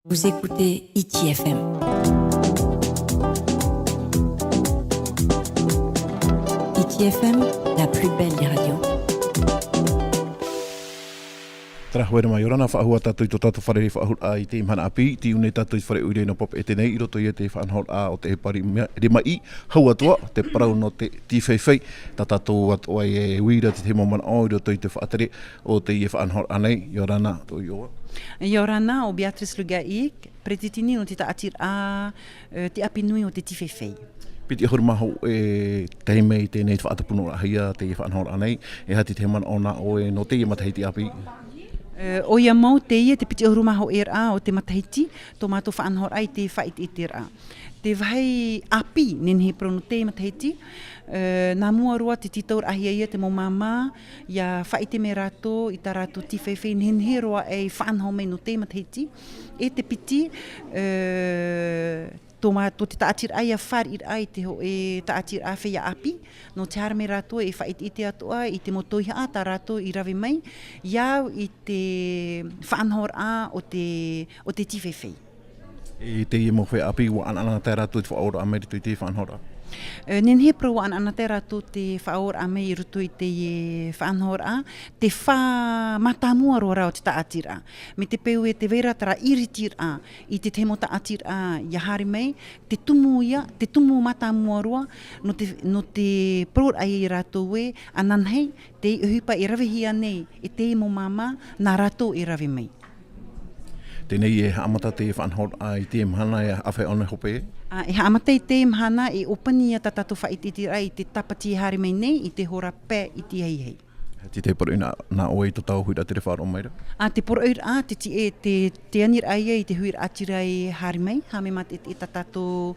Vous écoutez ITFM. ITFM, la plus belle des radios. Tara hoere mai orana whaahua tātou i tō tātou whare whaahul a i te imhana api, ti une tātou i whare uire no pop e tenei, i roto i te whaanhol a o te pari re mai, hau atua, te parau no te tīwhaiwhai, tā tātou atua e uira te te momana o, i roto i te whaatere o te i whaanhol anei, i orana tō i oa. Yorana o Beatrice Lugaik, pretitini o te taatir a te apinui o te tīwhaiwhai. Piti ahuru maho e teime i tēnei te whaatapuno ahia te i whaanhol anei, e hati te mana ona o e no te i matahiti api. O ia mau te ia te piti ahuru maho e ra o te matahiti, tō mātou whaanhor ai te whait i te ra. Te vai api nenhe prono te matahiti, nā mua roa te titaur ahia ia te momama, ia whaite me rato, i tā rato tīwhaiwhai, nenhe roa e whaanhau mei no te matahiti, e te piti, tō te taatir ai a whar ir ai te ho e taatir a whea api, no te hara me rato e whait i te atua, i te motoiha a tā rato i rawe mai, iau i te whaanhor a o te tīwhaiwhai. E te i mo whea api, wa anana tā rato i te whaora a meri tui te whaanhora. Nen he pro ana te rato te whaor a mei ruto i te whaanhor a, te wha matamua roa rao te taatir a. Me te peu e te vera tara iritir a, i te temo taatir a ia hari mei, te tumu ia, te tumu matamua roa, no te pro ai i rato e, ananhei, te uhipa i rawehia nei, e te mo mama, nā rato i rawe mei. Tēnei e haamata te whaanhol a i te mhana e awhai ona hope e? E haamata i te mhana e opani a tatato whait i te rai, te tapati hari mei nei, i te hora pē i te hei hei. Ti te poru nā oe i tō tau huira te rewharo meira? Te poru a, te anir ai i te huir atirai hari mei, hame mat i tatato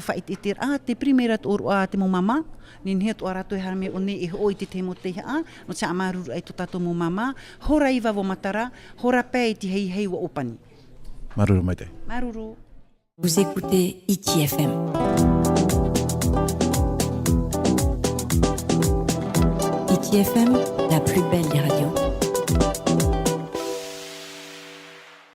whait i te rai, te primera oru a te mo mama, nin hea toa rato e hari mei o ne e hoi te temo te hea, no te amaruru ai tō tato mo mama, hora iwa wo matara, hora pē i te hei hei wa opani. Maruru mai te. Maruru. Vous écoutez ITFM. ITFM, la plus belle des radios.